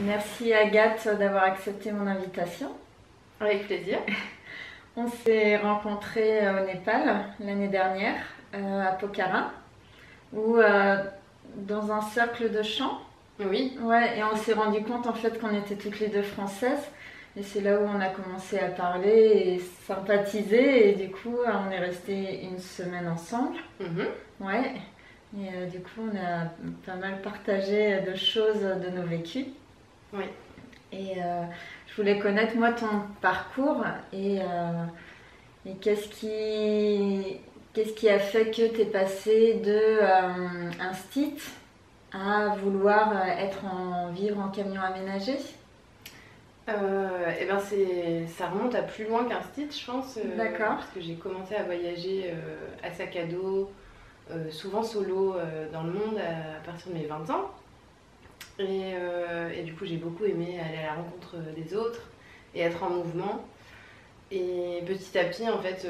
Merci Agathe d'avoir accepté mon invitation. Avec plaisir. On s'est rencontrés au Népal l'année dernière, à Pokhara, dans un cercle de chant. Oui. Ouais, et on s'est rendu compte en fait qu'on était toutes les deux françaises. Et c'est là où on a commencé à parler et sympathiser. Et du coup, on est resté une semaine ensemble. Ouais. Et du coup, on a pas mal partagé de choses de nos vécus. Oui. Et je voulais connaître moi ton parcours et qu'est-ce qui a fait que tu es passé de un stit à vouloir vivre en camion aménagé? Eh ben ça remonte à plus loin qu'un stit, je pense. D'accord. Parce que j'ai commencé à voyager à sac à dos, souvent solo dans le monde à partir de mes 20 ans. Et du coup, j'ai beaucoup aimé aller à la rencontre des autres et être en mouvement. Et petit à petit, en fait,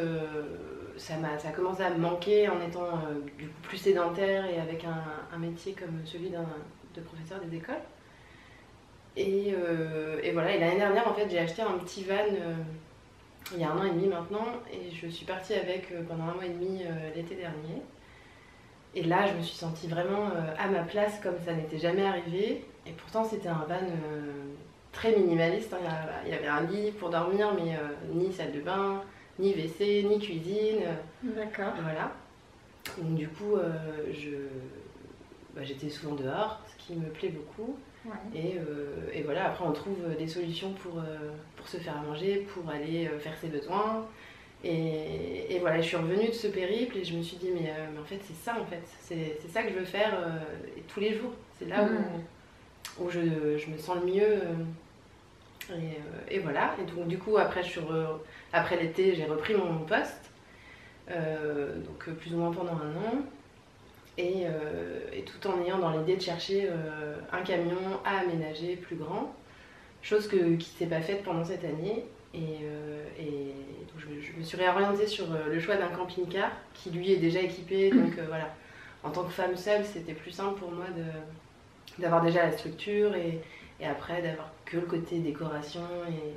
ça a commencé à me manquer en étant du coup plus sédentaire et avec un métier comme celui de professeur des écoles. Et voilà, et l'année dernière, en fait, j'ai acheté un petit van il y a 1 an et demi maintenant, et je suis partie avec pendant 1 mois et demi l'été dernier. Et là, je me suis sentie vraiment à ma place comme ça n'était jamais arrivé. Et pourtant, c'était un van très minimaliste, hein. Il y avait un lit pour dormir, mais ni salle de bain, ni WC, ni cuisine. D'accord. Voilà. Donc du coup, j'étais souvent dehors, ce qui me plaît beaucoup. Ouais. Et voilà, après on trouve des solutions pour se faire à manger, pour aller faire ses besoins. Et voilà, je suis revenue de ce périple et je me suis dit, mais en fait c'est ça, en fait. C'est ça que je veux faire tous les jours. C'est là où je me sens le mieux. Et voilà. Et donc du coup, après l'été, j'ai repris mon poste. Donc plus ou moins pendant 1 an. Et tout en ayant dans l'idée de chercher un camion à aménager plus grand, chose qui ne s'est pas faite pendant cette année. Et donc je me suis réorientée sur le choix d'un camping-car qui lui est déjà équipé. Donc voilà, en tant que femme seule, c'était plus simple pour moi d'avoir déjà la structure et après d'avoir que le côté décoration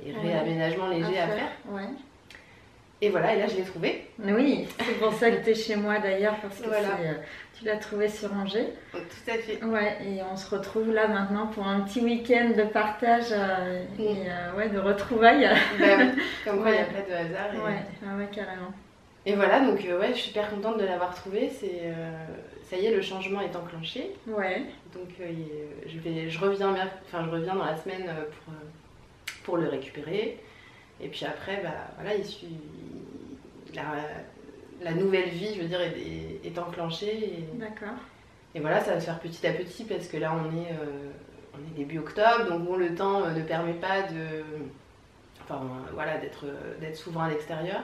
et réaménagement léger à faire. Ouais. Et voilà, et là je l'ai trouvé. Oui, c'est pour ça que tu es chez moi d'ailleurs, parce que voilà. Tu l'as trouvé sur Angers. Tout à fait. Ouais, et on se retrouve là maintenant pour un petit week-end de partage et de retrouvailles. Bah oui, comme quoi il n'y a pas de hasard. Ouais, carrément. Et voilà, donc je suis super contente de l'avoir trouvé. Ça y est, le changement est enclenché. Ouais. Donc je reviens dans la semaine pour le récupérer. Et puis après, voilà, la nouvelle vie, je veux dire, est enclenchée. D'accord. Et voilà, ça va se faire petit à petit parce que là, on est début octobre, donc bon, le temps ne permet pas d'être souvent à l'extérieur.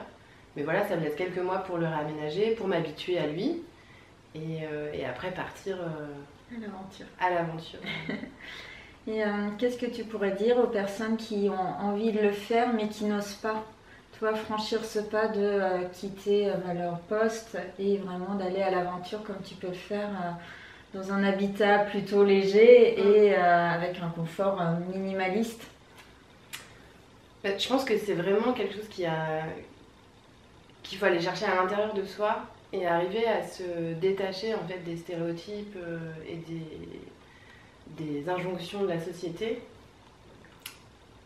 Mais voilà, ça me laisse quelques mois pour le réaménager, pour m'habituer à lui. Et après partir à l'aventure. Et qu'est-ce que tu pourrais dire aux personnes qui ont envie de le faire mais qui n'osent pas, toi, franchir ce pas de quitter leur poste et vraiment d'aller à l'aventure comme tu peux le faire dans un habitat plutôt léger et avec un confort minimaliste? Je pense que c'est vraiment quelque chose qu'il faut aller chercher à l'intérieur de soi et arriver à se détacher en fait des stéréotypes et des injonctions de la société.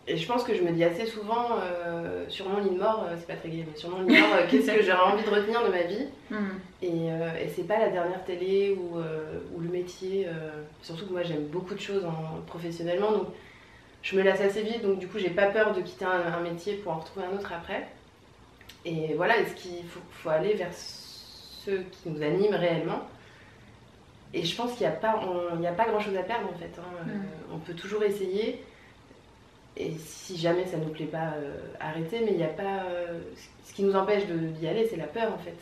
Et je pense que je me dis assez souvent sur mon lit de mort, c'est pas très gai, mais sur mon lit de mort, qu'est-ce que j'aurais envie de retenir de ma vie. Et c'est pas la dernière télé ou le métier, surtout que moi j'aime beaucoup de choses professionnellement, donc je me lasse assez vite, donc du coup j'ai pas peur de quitter un métier pour en retrouver un autre après. Et voilà, est-ce qu'il faut aller vers ceux qui nous animent réellement. Et je pense qu'il n'y a pas grand chose à perdre en fait. On peut toujours essayer. Et si jamais ça ne nous plaît pas, arrêter. Mais il n'y a pas. Ce qui nous empêche d'y aller, c'est la peur en fait.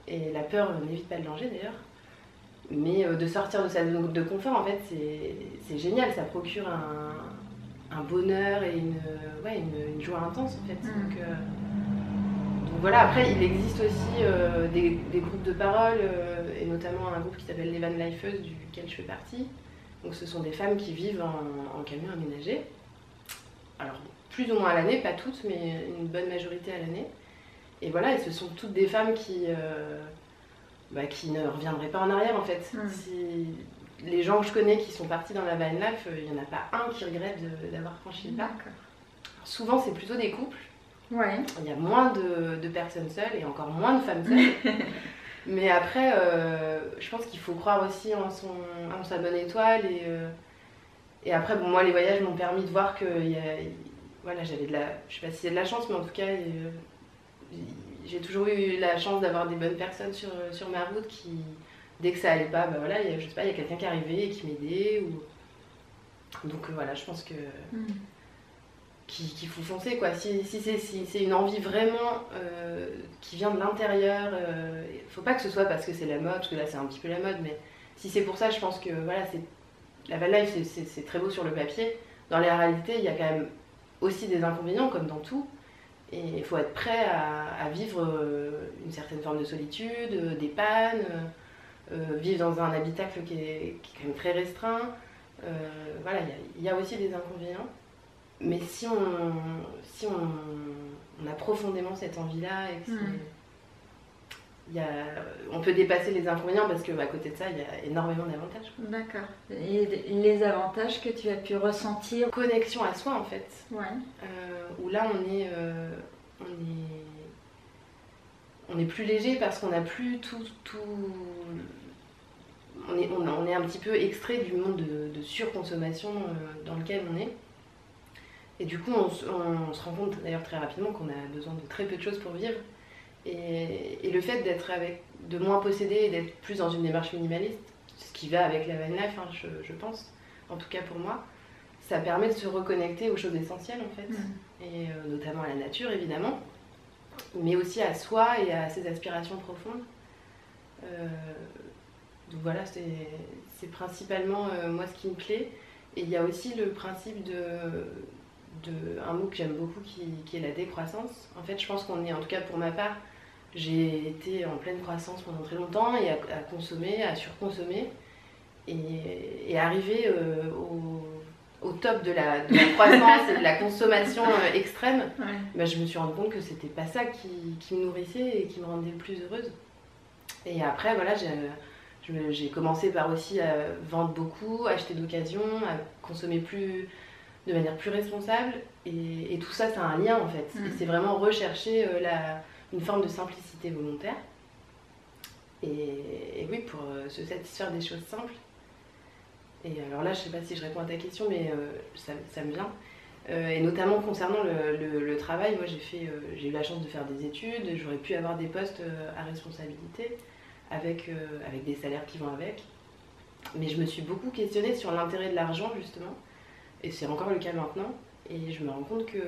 Et la peur n'évite pas le danger d'ailleurs. Mais de sortir de sa zone de confort, en fait, c'est génial. Ça procure un bonheur et une joie intense en fait. Donc voilà, après il existe aussi des groupes de parole et notamment un groupe qui s'appelle les Van Lifers duquel je fais partie Donc ce sont des femmes qui vivent en camion aménagé. Alors plus ou moins à l'année, pas toutes, mais une bonne majorité à l'année. Et voilà, et ce sont toutes des femmes qui ne reviendraient pas en arrière en fait. Si les gens que je connais qui sont partis dans la van life, il n'y en a pas un qui regrette d'avoir franchi le pas. Souvent c'est plutôt des couples. Ouais. Il y a moins de personnes seules et encore moins de femmes seules. Mais après, je pense qu'il faut croire aussi en sa bonne étoile. Et après, bon, moi, les voyages m'ont permis de voir que voilà, j'avais je sais pas si c'est de la chance, mais en tout cas, j'ai toujours eu la chance d'avoir des bonnes personnes sur ma route qui, dès que ça allait pas, bah voilà, je sais pas, il y a quelqu'un qui arrivait et qui m'aidait. Donc voilà, je pense que qu'il faut foncer quoi. Si c'est une envie vraiment qui vient de l'intérieur, faut pas que ce soit parce que c'est la mode, parce que là c'est un petit peu la mode, mais si c'est pour ça, je pense que voilà, la van life c'est très beau sur le papier. Dans la réalité, il y a quand même aussi des inconvénients comme dans tout, et il faut être prêt à vivre une certaine forme de solitude, des pannes, vivre dans un habitacle qui est quand même très restreint. Voilà, il y a aussi des inconvénients. Mais si on a profondément cette envie-là et que on peut dépasser les inconvénients parce qu'à côté de ça, il y a énormément d'avantages. D'accord. Et les avantages que tu as pu ressentir? Connexion à soi en fait. Ouais. Où là on est plus léger parce qu'on n'a plus tout on est un petit peu extrait du monde de surconsommation dans lequel on est. Et du coup, on se rend compte d'ailleurs très rapidement qu'on a besoin de très peu de choses pour vivre. Et le fait de moins posséder et d'être plus dans une démarche minimaliste, ce qui va avec la van life, hein, je pense, en tout cas pour moi, ça permet de se reconnecter aux choses essentielles en fait. Et notamment à la nature évidemment, mais aussi à soi et à ses aspirations profondes. Donc voilà, c'est principalement moi ce qui me plaît. Et il y a aussi le principe un mot que j'aime beaucoup qui est la décroissance. En fait, je pense qu'on est, en tout cas pour ma part, j'ai été en pleine croissance pendant très longtemps et à consommer, à surconsommer. Et arriver au top de la croissance et de la consommation extrême, bah, je me suis rendu compte que c'était pas ça qui me nourrissait et qui me rendait le plus heureuse. Et après, voilà, j'ai commencé par aussi vendre beaucoup, acheter d'occasion, à consommer de manière plus responsable. Et tout ça, c'est un lien en fait. Et c'est vraiment rechercher une forme de simplicité volontaire. Et oui, pour se satisfaire des choses simples. Et alors là, je sais pas si je réponds à ta question, mais ça me vient. Et notamment concernant le travail, moi j'ai eu la chance de faire des études, j'aurais pu avoir des postes à responsabilité avec des salaires qui vont avec. Mais je me suis beaucoup questionnée sur l'intérêt de l'argent justement, et c'est encore le cas maintenant. Et je me rends compte que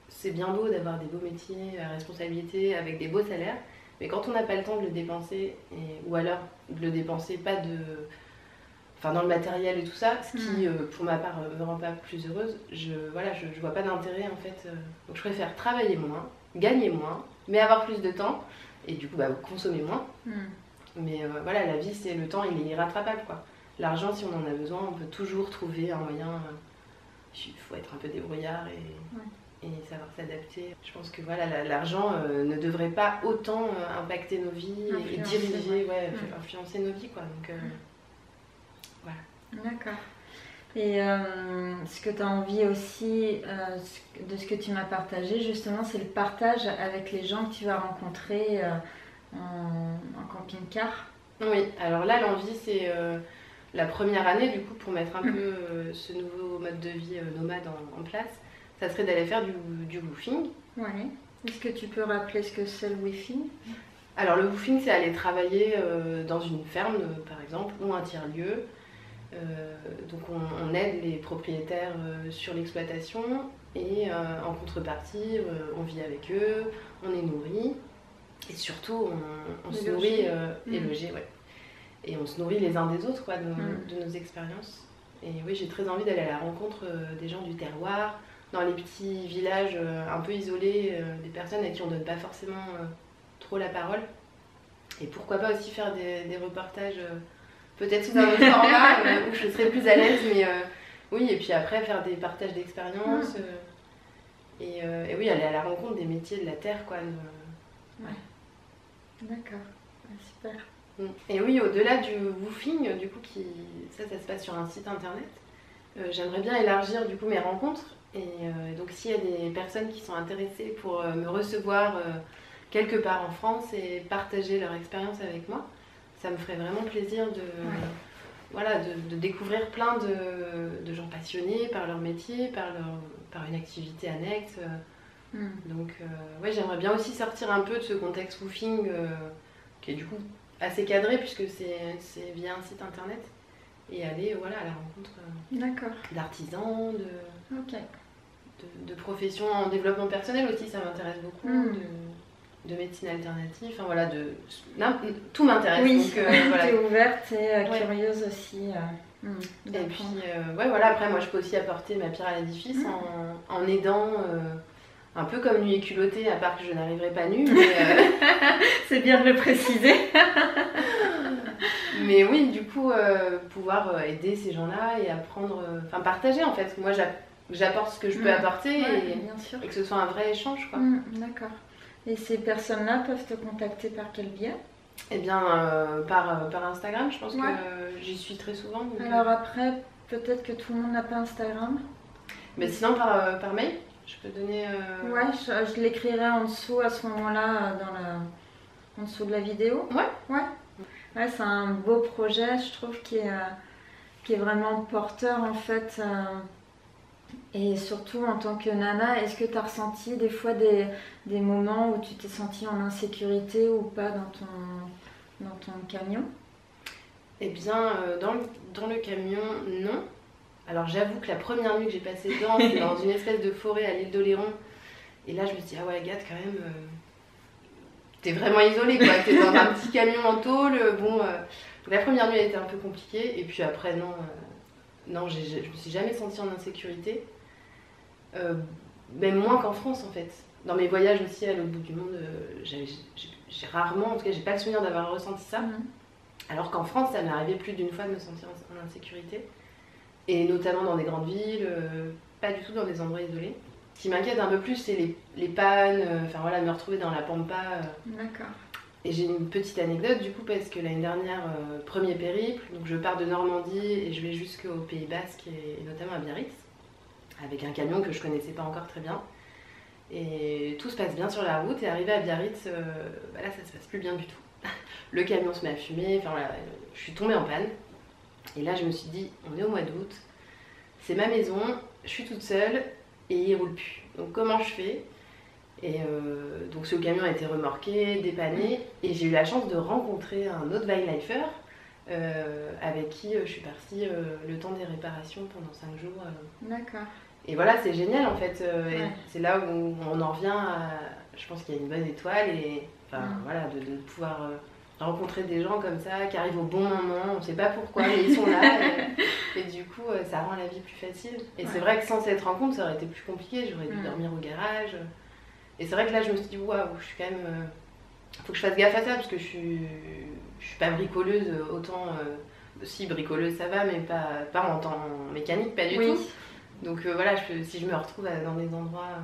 c'est bien beau d'avoir des beaux métiers à responsabilité avec des beaux salaires, mais quand on n'a pas le temps de le dépenser, ou alors de le dépenser pas dans le matériel et tout ça, ce qui pour ma part me rend pas plus heureuse, je vois pas d'intérêt en fait. Donc je préfère travailler moins, gagner moins, mais avoir plus de temps, et du coup consommer moins. Mais voilà, la vie c'est le temps, il est irrattrapable quoi. L'argent, si on en a besoin, on peut toujours trouver un moyen. Il faut être un peu débrouillard et savoir s'adapter. Je pense que voilà, l'argent ne devrait pas autant impacter nos vies et diriger, influencer nos vies quoi. Donc voilà. D'accord. Et ce que tu as envie aussi de ce que tu m'as partagé, justement, c'est le partage avec les gens que tu vas rencontrer en camping-car. Oui, alors là, l'envie, c'est la première année, du coup, pour mettre un peu ce nouveau mode de vie nomade en place, ça serait d'aller faire du woofing. Oui. Est-ce que tu peux rappeler ce que c'est le woofing? Alors, le woofing, c'est aller travailler dans une ferme, par exemple, ou un tiers-lieu. Donc on aide les propriétaires sur l'exploitation et en contrepartie on vit avec eux, on est nourri et surtout on se nourrit et logé, ouais. Et on se nourrit les uns des autres quoi, de nos expériences. Et oui, j'ai très envie d'aller à la rencontre des gens du terroir, dans les petits villages un peu isolés, des personnes à qui on donne pas forcément trop la parole. Et pourquoi pas aussi faire des reportages peut-être sous un autre format où je serais plus à l'aise, mais oui, et puis après faire des partages d'expériences et oui, aller à la rencontre des métiers de la terre, quoi. Ouais. D'accord, super. Et oui, au-delà du woofing, du coup, ça se passe sur un site internet. J'aimerais bien élargir du coup mes rencontres. Et donc s'il y a des personnes qui sont intéressées pour me recevoir quelque part en France et partager leur expérience avec moi, ça me ferait vraiment plaisir de découvrir plein de gens passionnés par leur métier, par une activité annexe. Donc ouais, j'aimerais bien aussi sortir un peu de ce contexte woofing qui est du coup assez cadré puisque c'est via un site internet et aller à la rencontre d'artisans, de professions en développement personnel aussi, ça m'intéresse beaucoup, de médecine alternative, enfin voilà, tout m'intéresse. Oui, donc voilà. Tu es ouverte et curieuse aussi. Et puis après moi je peux aussi apporter ma pierre à l'édifice en aidant un peu comme nu et culottée, à part que je n'arriverai pas nue. C'est bien de le préciser. Mais oui, du coup, pouvoir aider ces gens-là et apprendre, partager en fait. Moi, j'apporte ce que je peux apporter et que ce soit un vrai échange, quoi. D'accord. Et ces personnes-là peuvent te contacter par quel biais? Eh bien, par Instagram, je pense que j'y suis très souvent. Donc, alors après, peut-être que tout le monde n'a pas Instagram. Mais sinon, par mail, je peux donner... Ouais, je l'écrirai en dessous à ce moment-là, en dessous de la vidéo. Ouais, c'est un beau projet, je trouve, qui est vraiment porteur en fait. Et surtout en tant que nana, est-ce que tu as ressenti des fois des moments où tu t'es sentie en insécurité ou pas dans ton camion? Eh bien, dans le camion, non. Alors j'avoue que la première nuit que j'ai passée dedans, c'était dans une espèce de forêt à l'île d'Oléron. Et là, je me suis dit, ah ouais, Agathe, quand même... T'es vraiment isolée, quoi. T'es dans un petit camion en tôle. Donc la première nuit, elle était un peu compliquée. Et puis après, non, je me suis jamais sentie en insécurité. Même moins qu'en France, en fait. Dans mes voyages aussi à l'autre bout du monde, j'ai rarement, en tout cas, j'ai pas le souvenir d'avoir ressenti ça. Alors qu'en France, ça m'est arrivé plus d'une fois de me sentir en insécurité. Et notamment dans des grandes villes, pas du tout dans des endroits isolés. Ce qui m'inquiète un peu plus, c'est les pannes, me retrouver dans la pampa. D'accord. Et j'ai une petite anecdote du coup, parce que l'année dernière, premier périple, donc je pars de Normandie et je vais jusqu'au Pays Basque et notamment à Biarritz, avec un camion que je connaissais pas encore très bien. Et tout se passe bien sur la route et arrivé à Biarritz, là ça se passe plus bien du tout. Le camion se met à fumer, je suis tombée en panne. Et là je me suis dit, on est au mois d'août, c'est ma maison, je suis toute seule, et il roule plus. Donc comment je fais? Et donc ce camion a été remorqué, dépanné, et j'ai eu la chance de rencontrer un autre Wildlifer avec qui je suis partie le temps des réparations pendant 5 jours. D'accord. Et voilà, c'est génial en fait. C'est là où on en revient à... Je pense qu'il y a une bonne étoile et de pouvoir rencontrer des gens comme ça qui arrivent au bon moment, on ne sait pas pourquoi, mais ils sont là. Et du coup, ça rend la vie plus facile. Et c'est vrai que sans cette rencontre, ça aurait été plus compliqué. J'aurais dû dormir au garage. Et c'est vrai que là, je me suis dit, waouh, je suis quand même... faut que je fasse gaffe à ça, parce que je suis pas bricoleuse autant... si, bricoleuse, ça va, mais pas en temps mécanique, pas du tout. Donc si je me retrouve dans des endroits...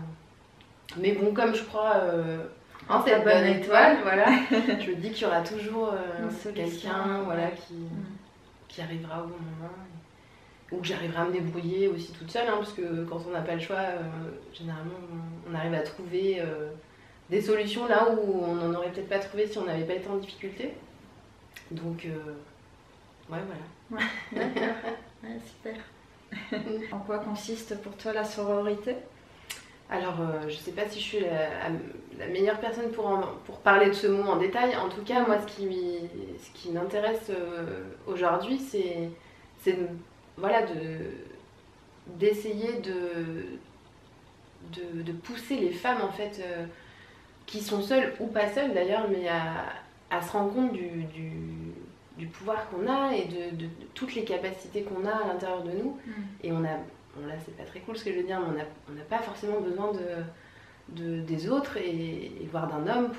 Mais bon, comme je crois... en cette bonne étoile, je me dis qu'il y aura toujours quelqu'un qui arrivera au bon moment. Ou que j'arriverai à me débrouiller aussi toute seule, parce que quand on n'a pas le choix, généralement on arrive à trouver des solutions là où on n'en aurait peut-être pas trouvé si on n'avait pas été en difficulté. Donc, voilà. D'accord, super. En quoi consiste pour toi la sororité? Alors, je sais pas si je suis la meilleure personne pour parler de ce mot en détail. En tout cas, moi, ce qui m'intéresse aujourd'hui, c'est d'essayer de pousser les femmes, en fait, qui sont seules ou pas seules d'ailleurs, mais à se rendre compte du pouvoir qu'on a et de toutes les capacités qu'on a à l'intérieur de nous. Et là c'est pas très cool ce que je veux dire, mais on n'a pas forcément besoin des autres et voire d'un homme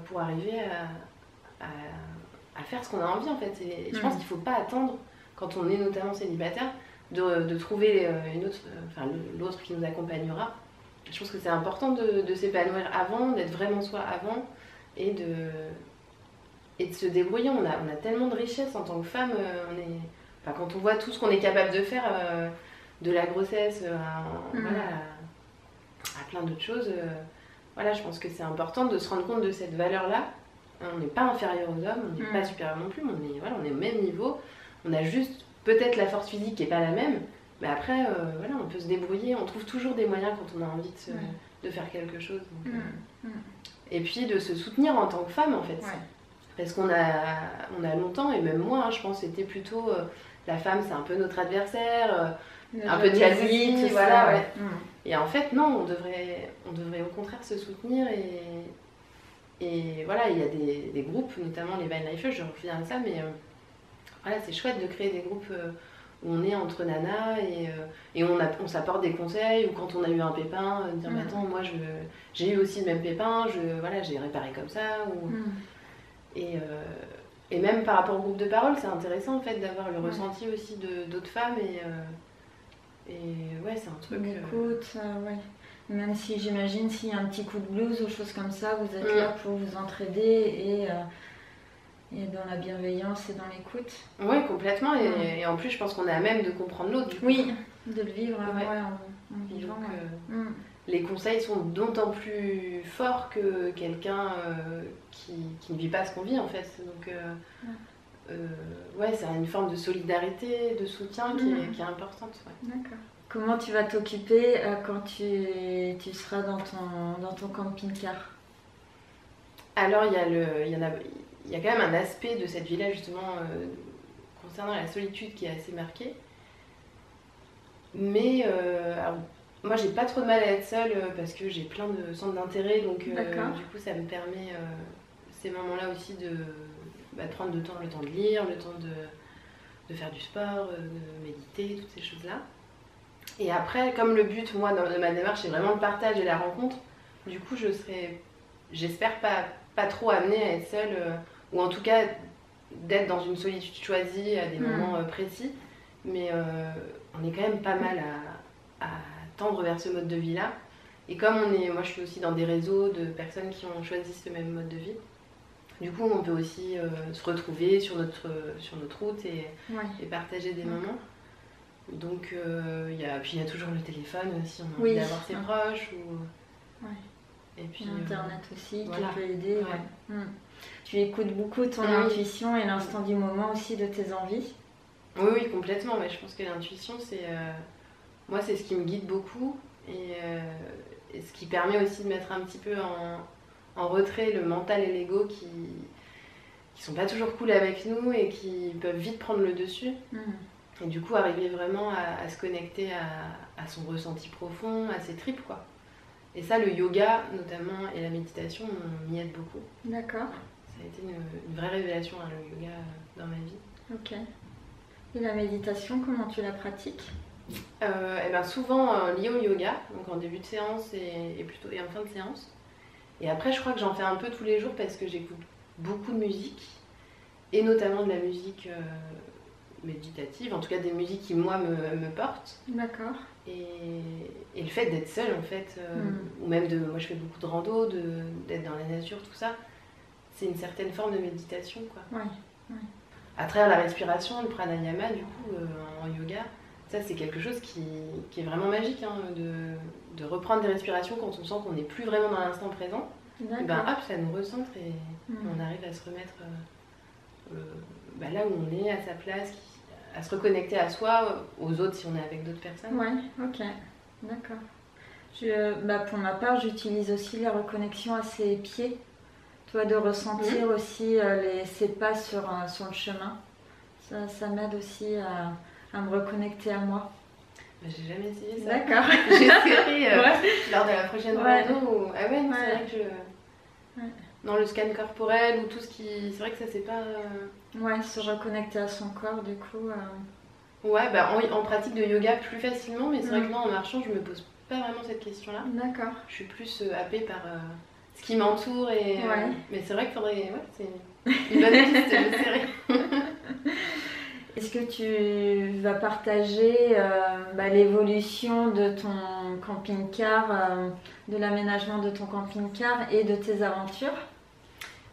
pour arriver à faire ce qu'on a envie en fait. Et je pense qu'il faut pas attendre, quand on est notamment célibataire, de trouver l'autre qui nous accompagnera. Je pense que c'est important de s'épanouir avant, d'être vraiment soi avant, et de se débrouiller. On a tellement de richesses en tant que femme. Quand on voit tout ce qu'on est capable de faire, de la grossesse à plein d'autres choses, voilà, je pense que c'est important de se rendre compte de cette valeur-là. On n'est pas inférieur aux hommes, on n'est pas supérieur non plus, mais on est au même niveau. On a juste peut-être la force physique qui n'est pas la même, mais après, on peut se débrouiller. On trouve toujours des moyens quand on a envie de faire quelque chose. Donc, et puis de se soutenir en tant que femme, en fait. Ouais. Parce qu'on a longtemps, et même moi, je pense, c'était plutôt la femme, c'est un peu notre adversaire, un peu de jalousie, voilà. Ouais. Et en fait, non, on devrait au contraire se soutenir et voilà, il y a des groupes, notamment les Vine Lifers, je reviens à ça, mais voilà, c'est chouette de créer des groupes où on est entre nanas et on s'apporte des conseils, ou quand on a eu un pépin, dire mais attends, moi j'ai eu aussi le même pépin, j'ai réparé comme ça, et même par rapport au groupe de parole, c'est intéressant en fait d'avoir le ressenti aussi d'autres femmes et ouais, c'est un truc. Écoute, ouais. Même si j'imagine s'il y a un petit coup de blues ou choses comme ça, vous êtes là pour vous entraider et dans la bienveillance et dans l'écoute. Oui, complètement. Et en plus, je pense qu'on est à même de comprendre l'autre. Oui, de le vivre en vivant. Donc, les conseils sont d'autant plus forts que quelqu'un qui ne vit pas ce qu'on vit en fait. Donc, c'est une forme de solidarité, de soutien qui est importante. Ouais. D'accord. Comment tu vas t'occuper quand tu seras dans ton camping-car? Alors, il y a quand même un aspect de cette vie-là, justement, concernant la solitude qui est assez marqué. Mais alors, moi, j'ai pas trop de mal à être seule parce que j'ai plein de centres d'intérêt. Donc, du coup, ça me permet ces moments-là aussi de prendre le temps de lire, le temps de faire du sport, de méditer, toutes ces choses-là. Et après, comme le but, moi, de ma démarche, c'est vraiment le partage et la rencontre, du coup, je serai, j'espère, pas trop amenée à être seule, ou en tout cas, d'être dans une solitude choisie à des moments précis. Mais on est quand même pas mal à tendre vers ce mode de vie-là. Et comme moi, je suis aussi dans des réseaux de personnes qui ont choisi ce même mode de vie, du coup, on peut aussi se retrouver sur notre route et partager des moments. Donc, il y a toujours le téléphone si on a envie d'avoir ses proches. Et puis Internet aussi qui peut aider. Ouais. Tu écoutes beaucoup ton intuition et l'instant du moment aussi de tes envies. Oui, complètement. Mais je pense que l'intuition, moi, c'est ce qui me guide beaucoup et ce qui permet aussi de mettre un petit peu en retrait le mental et l'ego qui sont pas toujours cool avec nous et qui peuvent vite prendre le dessus. Et du coup, arriver vraiment à se connecter à son ressenti profond, à ses tripes, quoi. Et ça, le yoga, notamment, et la méditation, m'y aident beaucoup. D'accord. Ça a été une vraie révélation, le yoga, dans ma vie. Ok. Et la méditation, comment tu la pratiques ? Souvent liée au yoga, donc en début de séance et en fin de séance. Et après, je crois que j'en fais un peu tous les jours parce que j'écoute beaucoup de musique, et notamment de la musique méditative, en tout cas des musiques qui, moi, me portent. D'accord. Et le fait d'être seule, en fait, ou même moi je fais beaucoup de rando, d'être dans la nature, tout ça, c'est une certaine forme de méditation, quoi. Ouais. À travers la respiration, le pranayama, du coup, en yoga, ça c'est quelque chose qui est vraiment magique, hein, de reprendre des respirations quand on sent qu'on n'est plus vraiment dans l'instant présent. Et hop, ça nous recentre et on arrive à se remettre là où on est, à sa place, à se reconnecter à soi, aux autres si on est avec d'autres personnes. Ouais, ok, d'accord. Pour ma part, j'utilise aussi la reconnexion à ses pieds. Toi, de ressentir aussi ses pas sur le chemin. Ça m'aide aussi à me reconnecter à moi. J'ai jamais essayé ça. D'accord. J'essaierai lors de la prochaine rando. Ah ouais, non, c'est vrai que dans le scan corporel ou tout ce qui... C'est vrai que ça c'est pas... se reconnecter à son corps du coup. En pratique de yoga plus facilement, mais c'est vrai que non, en marchant, je me pose pas vraiment cette question-là. D'accord. Je suis plus happée par ce qui m'entoure mais c'est vrai qu'il faudrait... Une bonne piste, j'essaierai. Est-ce que tu vas partager l'évolution de ton camping-car, de l'aménagement de ton camping-car et de tes aventures?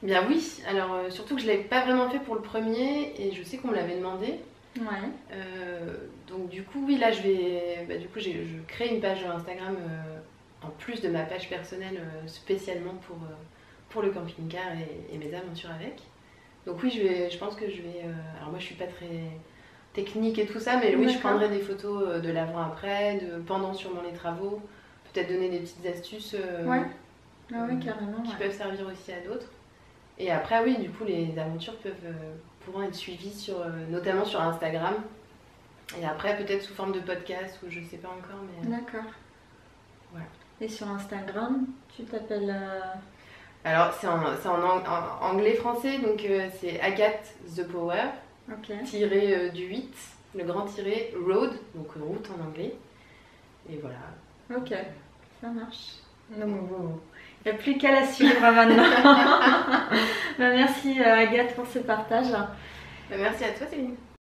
Bien oui, alors surtout que je ne l'avais pas vraiment fait pour le premier et je sais qu'on me l'avait demandé. Ouais. Donc du coup, oui, là je crée une page Instagram en plus de ma page personnelle spécialement pour le camping-car et mes aventures avec. Donc oui, je pense que je vais... alors moi je suis pas très technique et tout ça, mais oui, je prendrai des photos de l'avant-après, de pendant sûrement les travaux, peut-être donner des petites astuces Carrément, qui peuvent servir aussi à d'autres. Et après, oui, du coup, les aventures pourront être suivies notamment sur Instagram. Et après, peut-être sous forme de podcast ou je sais pas encore. Mais... D'accord. Voilà. Et sur Instagram, tu t'appelles... Alors, c'est en anglais-français, donc c'est Agathe The Power, tiré du 8, le grand tiré road, donc route en anglais. Et voilà. Ok, ça marche. Il n'y a plus qu'à la suivre maintenant. Merci Agathe pour ce partage. Merci à toi Céline.